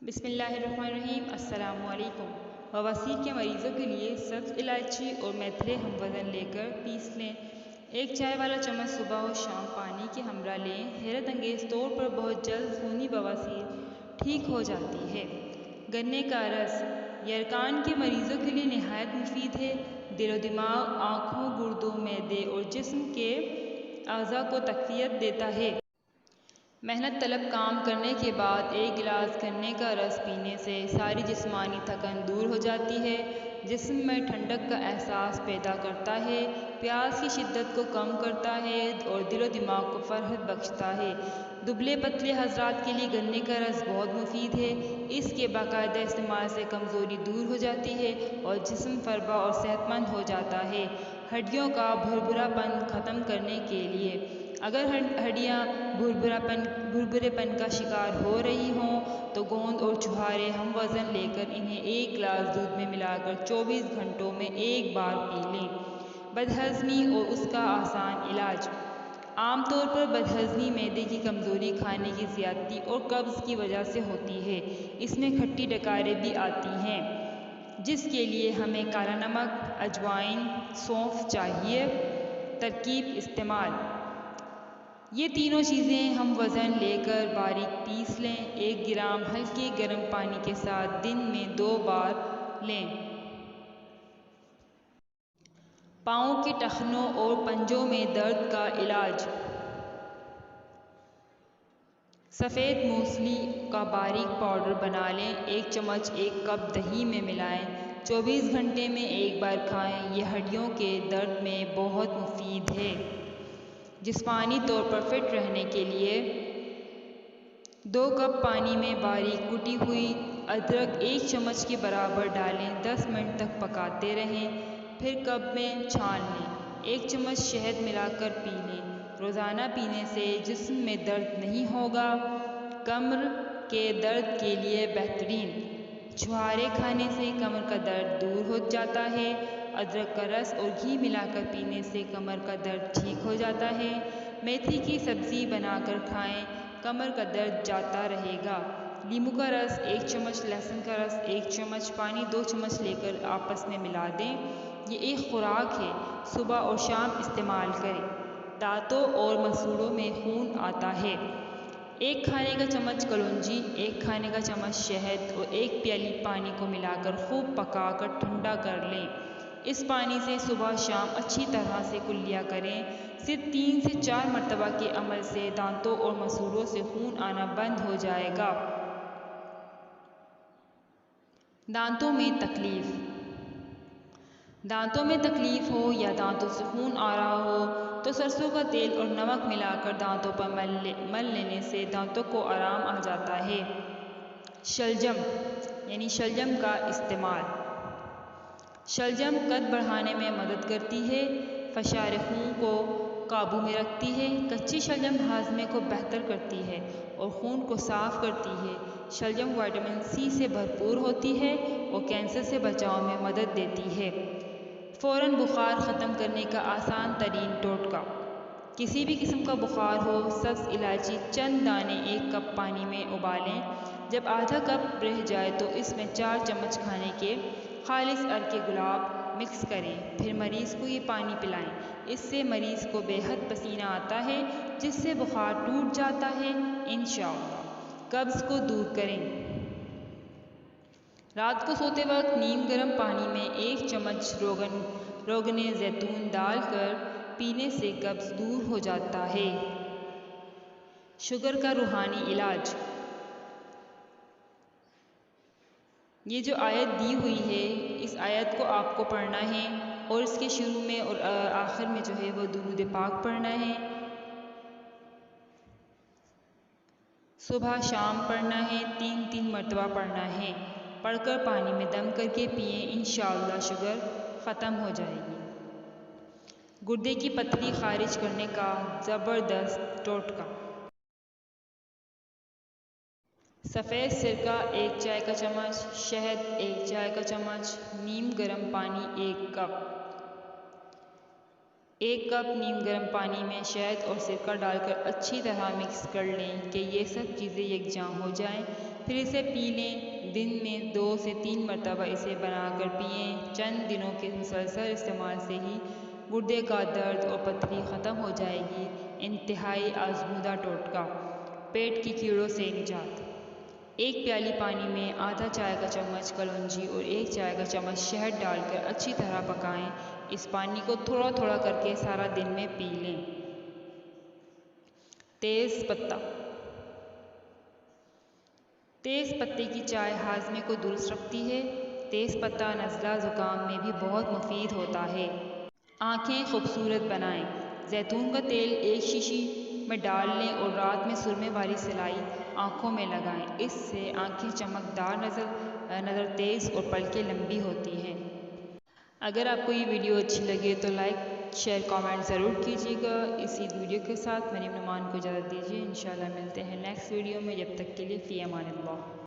बिस्मिल्लाहिर्रहमानिर्रहीम। अस्सलामुअलैकुम। बवासीर के मरीज़ों के लिए सब्ज़ इलायची और मेथरे हम वज़न लेकर पीस लें। एक चाय वाला चम्मच सुबह और शाम पानी के हमरा लें। हैरत अंगेज़ तौर पर बहुत जल्द खूनी बवासीर ठीक हो जाती है। गन्ने का रस यरकान के मरीज़ों के लिए नहायत मुफीद है। दिलो दिमाग, आँखों, गुर्दों, मैदे और जिस्म के अज़ा को तक़वियत देता है। मेहनत तलब काम करने के बाद एक गिलास गन्ने का रस पीने से सारी जिस्मानी थकन दूर हो जाती है। जिस्म में ठंडक का एहसास पैदा करता है, प्यास की शिद्दत को कम करता है और दिलो दिमाग को फ़रहत बख्शता है। दुबले पतले हज़रात के लिए गन्ने का रस बहुत मुफीद है। इसके बाकायदा इस्तेमाल से कमज़ोरी दूर हो जाती है और जिस्म फरबा और सेहतमंद हो जाता है। हड्डियों का भुरभुरापन ख़त्म करने के लिए अगर हड्डियाँ भुरभुरेपन का शिकार हो रही हों तो गोंद और छुहारे हम वज़न लेकर इन्हें एक गिलास दूध में मिलाकर 24 घंटों में एक बार पी लें। बदहज़मी और उसका आसान इलाज। आमतौर पर बदहज़मी मैदे की कमज़ोरी, खाने की ज़्यादती और कब्ज़ की वजह से होती है। इसमें खट्टी डकारें भी आती हैं, जिसके लिए हमें काला नमक, अजवाइन, सौंफ चाहिए। तरकीब इस्तेमाल। ये तीनों चीज़ें हम वज़न लेकर बारीक पीस लें। 1 ग्राम हल्के गर्म पानी के साथ दिन में 2 बार लें। पाँव के टखनों और पंजों में दर्द का इलाज। सफ़ेद मूसली का बारीक पाउडर बना लें। 1 चम्मच 1 कप दही में मिलाएं। 24 घंटे में एक बार खाएं। यह हड्डियों के दर्द में बहुत मुफीद है। जिस्मानी तौर पर फिट रहने के लिए 2 कप पानी में बारीक कुटी हुई अदरक 1 चम्मच के बराबर डालें। 10 मिनट तक पकाते रहें, फिर कप में छान लें। 1 चम्मच शहद मिलाकर पी लें। रोज़ाना पीने से जिस्म में दर्द नहीं होगा। कमर के दर्द के लिए बेहतरीन। छुहारे खाने से कमर का दर्द दूर हो जाता है। अदरक का रस और घी मिलाकर पीने से कमर का दर्द ठीक हो जाता है। मेथी की सब्ज़ी बनाकर खाएं, कमर का दर्द जाता रहेगा। नींबू का रस 1 चम्मच, लहसुन का रस 1 चम्मच, पानी 2 चम्मच लेकर आपस में मिला दें। ये एक खुराक है, सुबह और शाम इस्तेमाल करें। दांतों और मसूड़ों में खून आता है। 1 खाने का चम्मच कलौंजी, 1 खाने का चम्मच शहद और 1 प्याली पानी को मिलाकर खूब पकाकर ठंडा कर लें। इस पानी से सुबह शाम अच्छी तरह से कुल्लिया करें। सिर्फ 3 से 4 मरतबा के अमल से दांतों और मसूड़ों से खून आना बंद हो जाएगा। दांतों में तकलीफ। दांतों में तकलीफ हो या दांतों से खून आ रहा हो तो सरसों का तेल और नमक मिलाकर दांतों पर मल लेने से दांतों को आराम आ जाता है। शलजम यानी शलजम का इस्तेमाल। शलजम कद बढ़ाने में मदद करती है, फशार खून को काबू में रखती है। कच्ची शलजम हाजमे को बेहतर करती है और खून को साफ करती है। शलजम विटामिन सी से भरपूर होती है और कैंसर से बचाव में मदद देती है। फ़ौरन बुखार ख़त्म करने का आसान तरीन टोटका। किसी भी किस्म का बुखार हो, सब्ज़ इलायची चंद दाने 1 कप पानी में उबालें। जब आधा कप रह जाए तो इसमें 4 चम्मच खाने के खालिस अर्के गुलाब मिक्स करें। फिर मरीज़ को ये पानी पिलाएं। इससे मरीज़ को बेहद पसीना आता है, जिससे बुखार टूट जाता है इंशाअल्लाह। कब्ज़ को दूर करें। रात को सोते वक्त नीम गर्म पानी में 1 चम्मच रोगने ज़ैतून डालकर पीने से कब्ज़ दूर हो जाता है। शुगर का रूहानी इलाज। ये जो आयत दी हुई है, इस आयत को आपको पढ़ना है और इसके शुरू में और आखिर में जो है वो दुरूद पाक पढ़ना है। सुबह शाम पढ़ना है, 3-3 मरतबा पढ़ना है। पढ़कर पानी में दम करके पिए, इंशाअल्लाह शुगर ख़त्म हो जाएगी। गुर्दे की पथरी खारिज करने का ज़बरदस्त टोटका। सफ़ेद सिरका 1 चाय का चम्मच, शहद 1 चाय का चम्मच, नीम गर्म पानी 1 कप। 1 कप नीम गर्म पानी में शहद और सिरका डालकर अच्छी तरह मिक्स कर लें कि ये सब चीज़ें यकजां हो जाएं। फिर इसे पी लें। दिन में 2 से 3 मरतबा इसे बनाकर पिएं। चंद दिनों के मुसलसल इस्तेमाल से ही गुर्दे का दर्द और पथरी ख़त्म हो जाएगी। इंतहाई आजमूदा टोटका, पेट की कीड़ों से निजात। 1 प्याली पानी में आधा चाय का चम्मच कलौंजी और 1 चाय का चम्मच शहद डालकर अच्छी तरह पकाएं। इस पानी को थोड़ा थोड़ा करके सारा दिन में पी लें। तेज़ पत्ता। तेज़ पत्ते की चाय हाजमे को दुरुस्त रखती है। तेज़ पत्ता नज़ला ज़ुकाम में भी बहुत मुफीद होता है। आँखें खूबसूरत बनाएं। जैतून का तेल 1 शीशी में डाल लें और रात में सुरमे वाली सिलाई आँखों में लगाएं। इससे आँखें चमकदार नज़र तेज़ और पलकें लंबी होती हैं। अगर आपको ये वीडियो अच्छी लगे तो लाइक शेयर कमेंट ज़रूर कीजिएगा। इसी वीडियो के साथ मरीम नुमान को इजाज़त दीजिए। इंशाल्लाह मिलते हैं नेक्स्ट वीडियो में। जब तक के लिए फ़ी अमान अल्लाह।